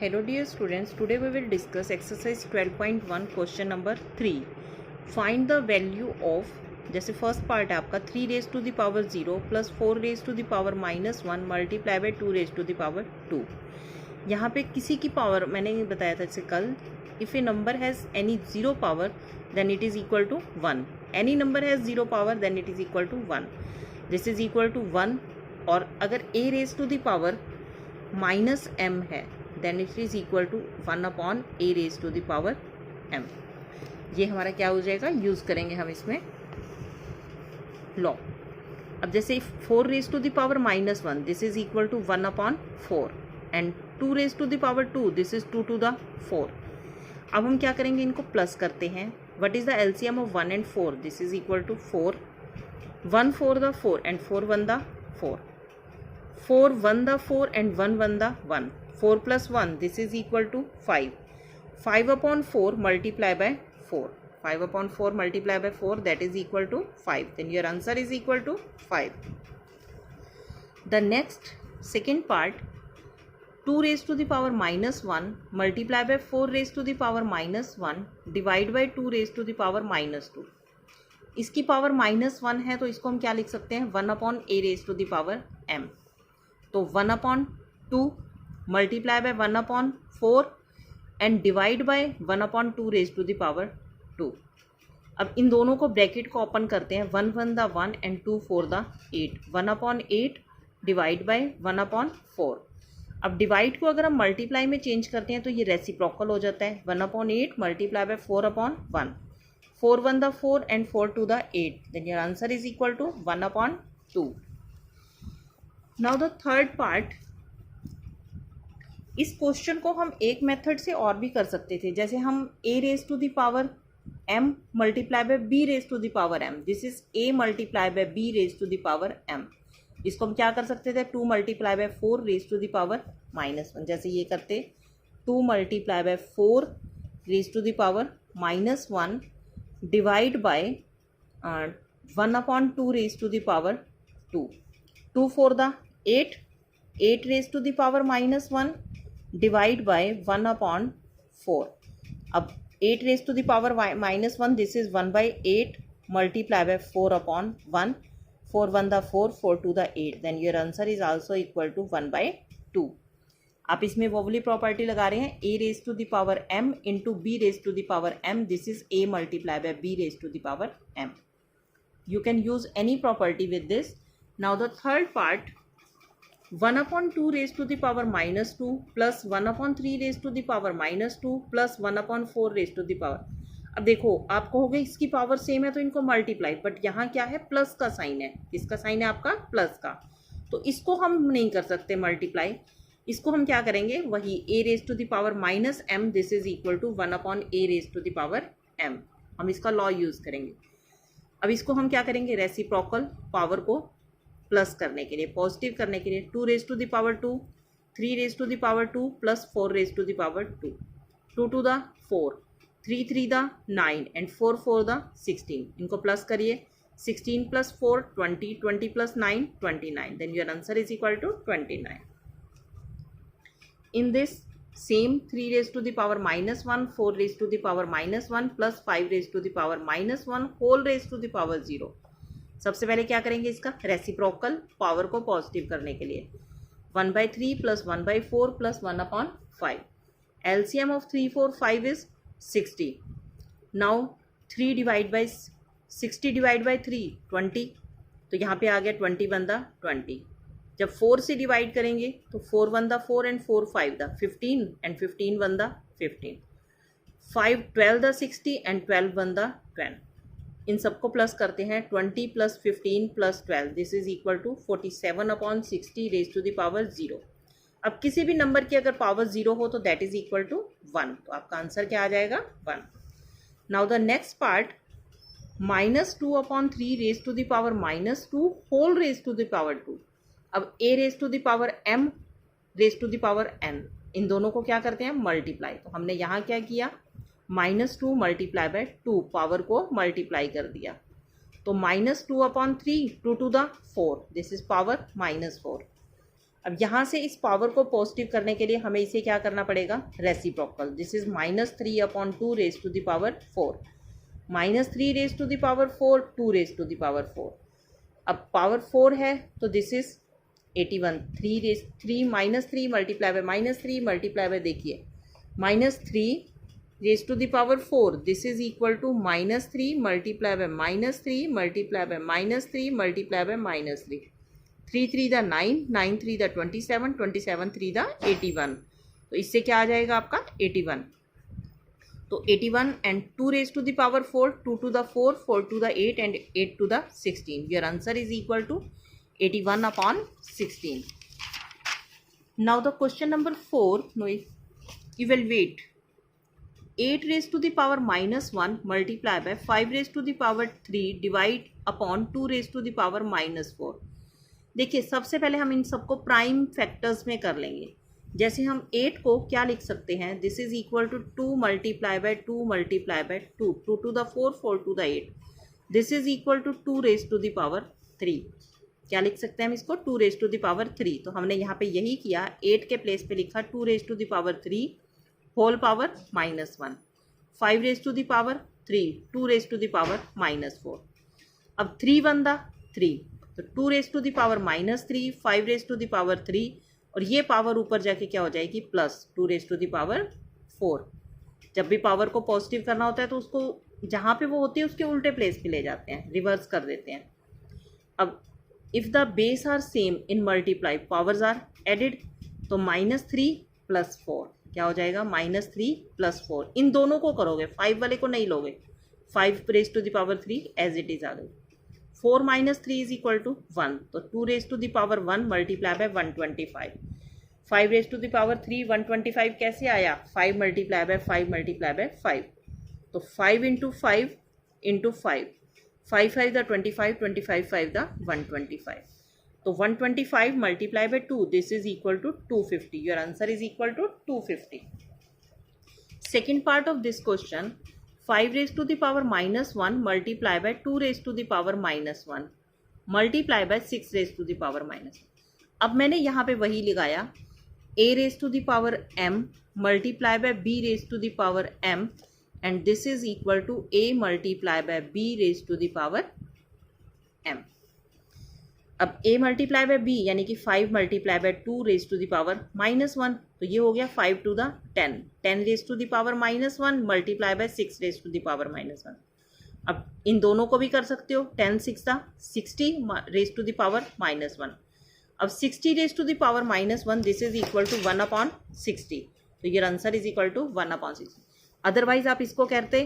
Hello dear students, today we will discuss exercise 12.1 question number 3. Find the value of, जैसे first part है आपका 3 raise to the power 0 plus 4 raise to the power -1 multiply by 2 raise to the power 2. यहाँ पे किसी की power मैंने बताया था जैसे कल, if a number has any zero power then it is equal to 1. Any number has zero power then it is equal to 1. This is equal to 1. और अगर a raise to the power -m है then it is equal to 1 upon a raise to the power m. ये हमारा क्या हो जाएगा, use करेंगे हम इसमें लॉ. अब जैसे 4 raise to the power -1 this is equal to 1 upon 4 and 2 raise to the power 2 this is 2 to the 4. अब हम क्या करेंगे, इनको प्लस करते हैं. What is the LCM of 1 and 4? This is equal to 4. 1 4 the 4 and 4 1 the 4. 4 1 the 4 and 1 1 the 1. 4 plus 1 this is equal to 5. 5 upon 4 multiply by 4. 5 upon 4 multiply by 4 that is equal to 5. Then your answer is equal to 5. The next second part, 2 raised to the power -1 multiply by 4 raised to the power -1 divide by 2 raised to the power -2. इसकी power -1 है तो इसको हम क्या लिख सकते हैं, 1 upon a raised to the power m. तो 1 upon 2 multiply by 1 upon 4 and divide by 1 upon 2 raise to the power 2. अब इन दोनों को ब्रैकेट को ओपन करते हैं. 1 1 the 1 and 2 4 the 8. 1 upon 8 divide by 1 upon 4. अब डिवाइड को अगर हम मल्टीप्लाई में चेंज करते हैं तो ये रेसिप्रोकल हो जाता है. 1 upon 8 multiply by 4 upon 1. 4 1 the 4 and 4 2 the 8. Then your answer is equal to 1 upon 2. Now the third part, इस क्वेश्चन को हम एक मेथड से और भी कर सकते थे. जैसे हम a raise to the power m multiply by b raise to the power m. This is a multiply by b raise to the power m. इसको हम क्या कर सकते थे, 2 multiply by 4 raise to the power -1. जैसे ये करते 2 multiply by 4 raise to the power -1 divide by 1 upon 2 raise to the power 2. 2 4 the 8. 8 raise to the power -1 divide by 1 upon 4. अब 8 raise to the power -1 this is 1 by 8 multiply by 4 upon 1. 4 1 the 4 4 2 the 8. Then your answer is also equal to 1 by 2. आप इसमें वोवली property लगा रहे हैं, a raise to the power m into b raise to the power m. This is a multiply by b raise to the power m. You can use any property with this. Now the third part, 1 upon 2 raise to the power -2 plus 1 upon 3 raise to the power -2 plus 1 upon 4 raise to the power. अब देखो आप कहोगे इसकी power same है तो इनको multiply, but यहाँ क्या है, प्लस का साइन है. इसका साइन है आपका प्लस का, तो इसको हम नहीं कर सकते मल्टीप्लाई. इसको हम क्या करेंगे, वही a raise to the power -m this is equal to 1 upon a raise to the power m. हम इसका लॉ यूज़ करेंगे. अब इसको हम क्या करेंगे, रेसिप्रोकल पावर को प्लस करने के लिए, पॉजिटिव करने के लिए 2 raise to the power 2, 3 raise to the power 2 plus 4 raise to the power 2. 2 to the 4, 3 3 the 9 and 4 4 the 16. इनको प्लस करिए. 16 plus 4 20, 20 plus 9 29. Then your answer is equal to 29. In this same 3 raise to the power -1, 4 raise to the power -1 plus 5 raise to the power -1 whole raise to the power 0. सबसे पहले क्या करेंगे, इसका reciprocal power को positive करने के लिए 1 by 3 plus 1 by 4 plus 1 upon 5. LCM of 3 4 5 is 60. Now 3 divide by 60 divide by 3 20. तो यहाँ पे आ गया 20 1 द 20. जब 4 से डिवाइड करेंगे तो 4 1 the 4 and 4 5 the 15 and 15 1 the 15. 5 12 the 60 and 12 1 the 10. इन सबको प्लस करते हैं. 20 plus 15 plus 12 this is equal to 47 upon 60 raise to the power 0. अब किसी भी नंबर की अगर पावर 0 हो तो दैट इज इक्वल टू 1. तो आपका आंसर क्या आ जाएगा, 1. Now the next part, -2 upon 3 raise to the power -2 whole raise to the power 2. अब a raise to the power m raise to the power n, इन दोनों को क्या करते हैं, मल्टीप्लाई. तो हमने यहाँ क्या किया, -2 मल्टीप्लाई बाय 2, पावर को मल्टीप्लाई कर दिया. तो -2 upon 3 2 to the 4 this is power -4. अब यहाँ से इस पावर को पॉजिटिव करने के लिए हमें इसे क्या करना पड़ेगा, reciprocal. This is -3/2 raise to the power 4, -3 raise to the power 4, 2 raise to the power 4। अब पावर 4 है तो this is 81, 3 -3 multiply by -3 multiply by, देखिए -3 raise to the power 4, this is equal to -3 multiply by -3 multiply by -3 multiply by -3, 3 3 the 9, 9 3 the 27, 27 3 the 81। तो इससे क्या आ जाएगा आपका 81। तो 81 and 2 raise to the power 4, 2 to the 4, 4 two the 8 and 8 two the 16। Your answer is equal to 81/16। Now the question number 4, no evaluate 8 raise to the power -1 multiply by 5 raise to the power 3 divide upon 2 raise to the power -4। देखिए सबसे पहले हम इन सबको prime factors में कर लेंगे। जैसे हम 8 को क्या लिख सकते हैं, this is equal to 2 multiply by 2 multiply by 2, 2 to the 4, 4 two the 8, this is equal to 2 raise to the power 3। क्या लिख सकते हैं हम इसको, 2 रेज टू द पावर 3। तो हमने यहाँ पे यही किया, 8 के प्लेस पे लिखा 2 raise to the power 3 whole power -1, 5 raise to the power 3, 2 raise to the power -4। अब 3 बनता 3, तो 2 raise to the power -3, 5 raise to the power 3, और ये पावर ऊपर जाके क्या हो जाएगी plus 2 raise to the power 4। जब भी पावर को पॉजिटिव करना होता है तो उसको जहाँ पे वो होती है उसके उल्टे प्लेस पे ले जाते हैं, रिवर्स कर देते हैं। अब if the base are same in multiply powers are added, तो -3 + 4 क्या हो जाएगा, -3 + 4। इन दोनों को करोगे, 5 वाले को नहीं लोगे, 5 raise to the power 3 as it is आ गई। 4 - 3 इज इक्वल टू 1, तो 2 raise to the power 1 multiply by 125, 5 raise to the power 3 125 कैसे आया, 5 मल्टीप्लाई बाय 5 मल्टीप्लाई बाय 5, तो 5 × 5 × 5, 5 5 द 25, 25 5 द 125, तो 125 multiply by 2, this is equal to 250। Your answer is equal to 250। Second part of this question, 5 raise to the power -1 multiply by 2 raise to the power -1 multiply by 6 raise to the power -1। अब मैंने यहाँ पे वही लगाया, a raise to the power m multiply by b raise to the power m, and this is equal to a multiply by b raise to the power m। अब a multiply by b यानी कि 5 multiply by 2 raise to the power -1, तो ये हो गया 5 two the 10, 10 raise to the power -1 multiply by 6 raise to the power -1। अब इन दोनों को भी कर सकते हो, 10 6 the 60 raise to the power -1। अब 60 raise to the power -1, this is equal to 1/60, तो ये answer is equal to 1/60। Otherwise आप इसको कहते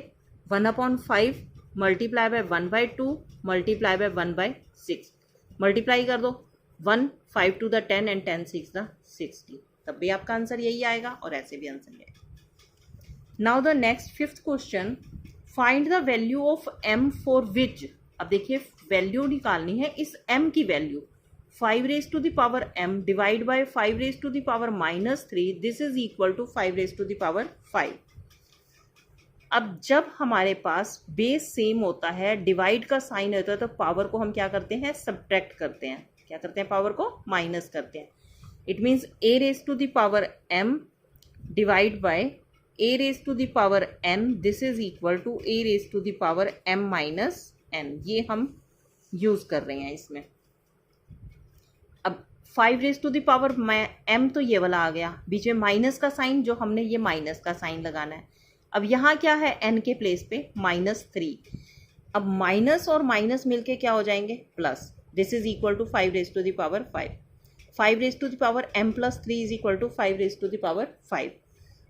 1/5 multiply by 1/2 multiply by 1/6, multiply कर दो 1 5 टू द 10 एंड 10 6 द 60, तब भी आपका आंसर यही आएगा और ऐसे भी आंसर यही आएगा। Now the next 5th question, find the value of m for which. अब देखिए वैल्यू निकालनी है इस m की value, 5 raise to the power m divide by 5 raise to the power -3, this is equal to 5 raise to the power 5। अब जब हमारे पास base same होता है, डिवाइड का साइन होता है, तो पावर को हम क्या करते हैं, सब्ट्रैक्ट करते हैं। क्या करते हैं, पावर को माइनस करते हैं। It means a raise to the power m divide by a raise to the power n, this is equal to a raise to the power m - n। ये हम यूज कर रहे हैं इसमें। अब 5 raise to the power m, तो ये वाला आ गया, बीच में माइनस का साइन, जो हमने ये माइनस का साइन लगाना है। अब यहाँ क्या है, n के प्लेस पे -3। अब माइनस और माइनस मिलके क्या हो जाएंगे, plus, this is equal to 5 raise to the power 5, 5 raise to the power m + 3 is equal to 5 raise to the power 5।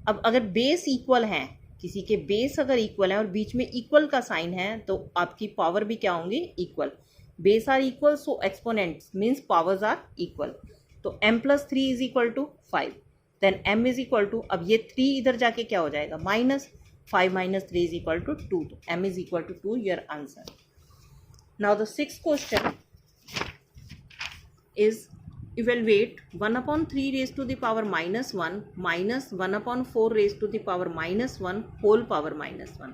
अब अगर बेस इक्वल हैं, किसी के बेस अगर इक्वल है और बीच में इक्वल का साइन है, तो आपकी पावर भी क्या होंगी, equal. Base are equal, so exponents means powers are equal. तो m + 3 is equal to 5, then m is equal to, अब ये 3 इधर जाके क्या हो जाएगा, -5 - 3 इज इक्वल टू 2, तो m is equal to 2, your answer. Now the 6th question is evaluate 1/3 raise to the power -1 minus 1/4 raise to the power -1 whole power -1।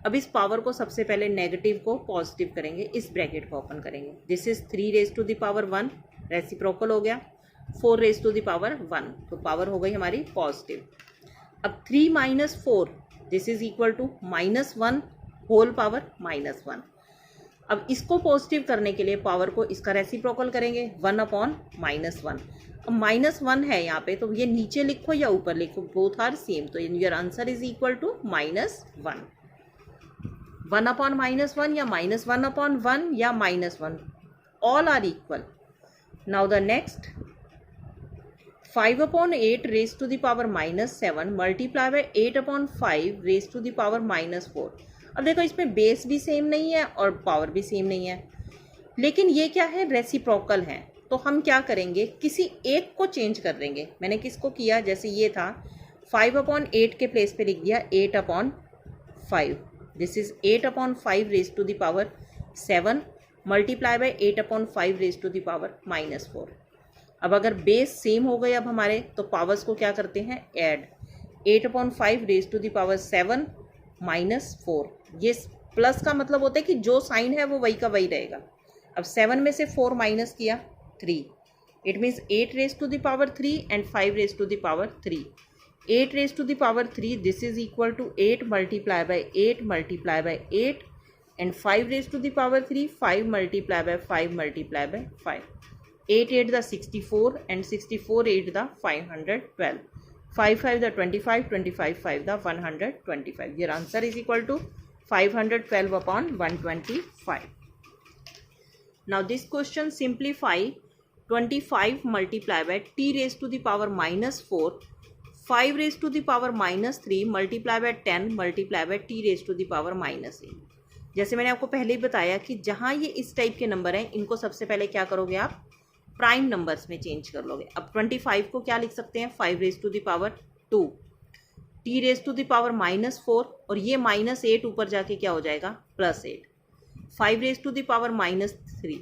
अब इस पावर को सबसे पहले नेगेटिव को पॉजिटिव करेंगे, इस ब्रैकेट को ओपन करेंगे। This is 3 raise to the power 1, reciprocal हो गया, 4 रेज टू द पावर 1, तो पावर हो गई हमारी पॉजिटिव। अब 3 minus 4 this is equal to -1 whole power -1। अब इसको पॉजिटिव करने के लिए पावर को इसका रेसिप्रोकल करेंगे 1/-1। अब -1 है यहाँ पे, तो ये नीचे लिखो या ऊपर लिखो, बोथ आर सेम, तो your answer is equal to -1। 1/-1 या -1/1 या -1, all are equal. Now the next 5/8 raised to the power -7 multiply by 8/5 raised to the power -4। अब देखो इसमें बेस भी सेम नहीं है और पावर भी सेम नहीं है, लेकिन ये क्या है, रेसिप्रोकल है। तो हम क्या करेंगे, किसी एक को चेंज कर देंगे। मैंने किसको किया, जैसे ये था 5/8 के प्लेस पे लिख दिया 8/5। This is 8/5 raise to the power 7 multiply by 8/5 raise to the power -4। अब अगर बेस सेम हो गए अब हमारे, तो पावर्स को क्या करते हैं, add. 8/5 raise to the power 7 -4, ये प्लस का मतलब होता है कि जो साइन है वो वही का वही रहेगा। अब 7 में से 4 माइनस किया 3, it means 8 raise to the power 3 and 5 raise to the power 3। 8 raise to the power 3 this is equal to 8 multiply by 8 multiply by 8 and 5 raised to the power 3, 5 multiply by 5 multiply by 5, 8 8 the 64 and 64 8 the 512, 5 5 the 25, 25 5 the 125। your answer is equal to 512/125। now this question simplify 25 multiply by t raised to the power -4, 5 raised to the power -3 multiply by 10 multiply by t raised to the power -8। जैसे मैंने आपको पहले ही बताया कि जहाँ ये इस type के नंबर हैं, इनको सबसे पहले क्या करोगे, आप प्राइम नंबर्स में चेंज कर लोगे। अब 25 को क्या लिख सकते हैं, 5 raise to the power 2, t raise to the power -4, और ये -8 ऊपर जाके क्या हो जाएगा, +8, 5 रेज टू द पावर -3,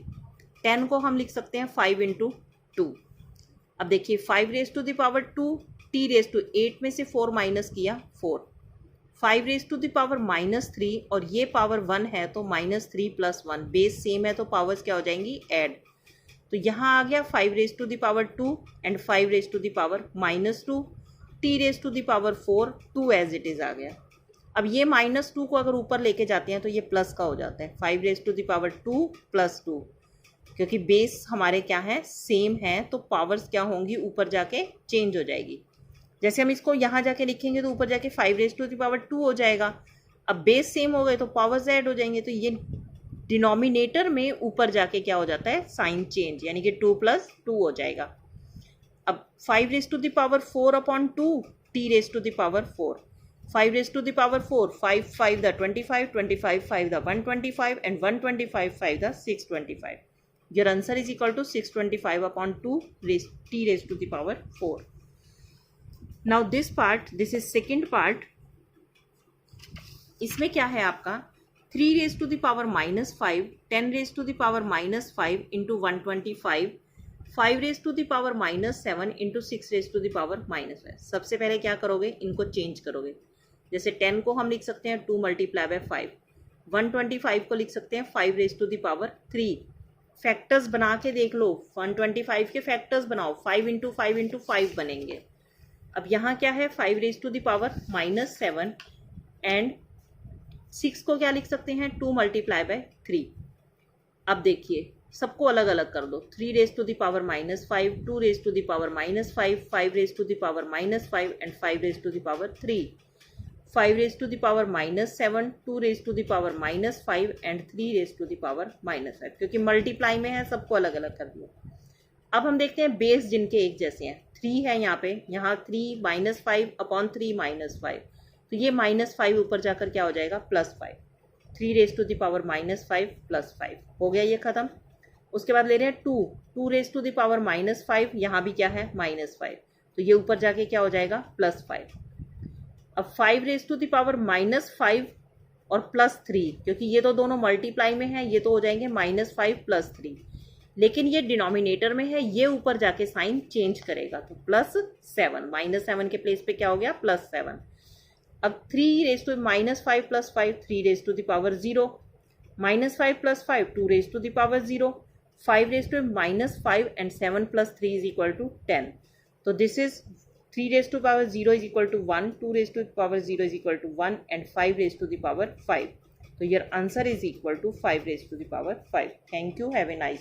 10 को हम लिख सकते हैं 5 × 2। अब देखिए 5 raise to the power 2, t raise to 8 में से 4 माइनस किया 4, 5 रेज टू द पावर -3, और ये पावर 1 है तो -3 + 1, बेस सेम है तो पावर्स क्या हो जाएंगी, ऐड। तो यहाँ आ गया 5 raise to the power 2 and 5 raise to the power -2, t raise to the power 4, 2 as it is आ गया। अब ये -2 को अगर ऊपर लेके जाते हैं तो ये प्लस का हो जाता है, 5 रेज टू द पावर 2 + 2, क्योंकि बेस हमारे क्या है, सेम है, तो पावर्स क्या होंगी, ऊपर जाके चेंज हो जाएगी। जैसे हम इसको यहाँ जाके लिखेंगे तो ऊपर जाके 5 रेज टू द पावर 2 हो जाएगा। अब बेस सेम हो गए तो पावर्स ऐड हो जाएंगे, तो ये डिनोमिनेटर में ऊपर जाके क्या हो जाता है, साइन चेंज, यानी कि 2 + 2 हो जाएगा। अब 5 raise to the power 4/2 t raise to the power 4, 5 raise to the power 4, 5 5 the 25, 25 5 the 125 and 125 5 the 625। your answer is equal to 625/2 t raised to the power 4। now this part, this is second part, इसमें क्या है आपका 3 raise to the power -5, 10 raise to the power -5 into 125, 5 raise to the power -7 into 6 raise to the power -5। सबसे पहले क्या करोगे, इनको change करोगे। जैसे 10 को हम लिख सकते हैं 2 मल्टीप्लाई बाय 5, 125 को लिख सकते हैं 5 raise to the power 3। Factors बना के देख लो, 125 के फैक्टर्स बनाओ, 5 इंटू 5 इंटू 5 बनेंगे। अब यहाँ क्या है, 5 raise to the power -7 and 6 को क्या लिख सकते हैं, 2 मल्टीप्लाई बाय 3। अब देखिए सबको अलग अलग कर दो, 3 raise to the power -5, 2 raise to the power -5, 5 raise to the power -5 and 5 raise to the power 3, 5 raise to the power -7, 2 raise to the power -5 and 3 raise to the power -5, क्योंकि multiply में है सबको अलग अलग कर दिया। अब हम देखते हैं बेस जिनके एक जैसे हैं, 3 है यहाँ पे, यहाँ 3 -5/3 -5, तो ये -5 ऊपर जाकर क्या हो जाएगा, +5, 3 रेज टू द पावर -5 +5 हो गया, ये खत्म। उसके बाद ले रहे हैं 2 रेज टू द पावर -5, यहाँ भी क्या है -5, तो ये ऊपर जाके क्या हो जाएगा, +5। अब 5 रेज टू द पावर -5 और +3, क्योंकि ये तो दोनों मल्टीप्लाई में है, ये तो हो जाएंगे -5 + 3, लेकिन ये डिनोमिनेटर में है, ये ऊपर जाके साइन चेंज करेगा, तो +7, -7 के प्लेस पे क्या हो गया, +7। अब 3 raise to -5 + 5, 3 raise to the power 0, -5 + 5, 2 raise to the power 0, 5 raised to -5 and 7 plus 3 is equal to 10. So this is 3 raised to power 0 is equal to 1, 2 raised to power 0 is equal to 1 and 5 raised to the power 5. So your answer is equal to 5 raised to the power 5. Thank you. Have a nice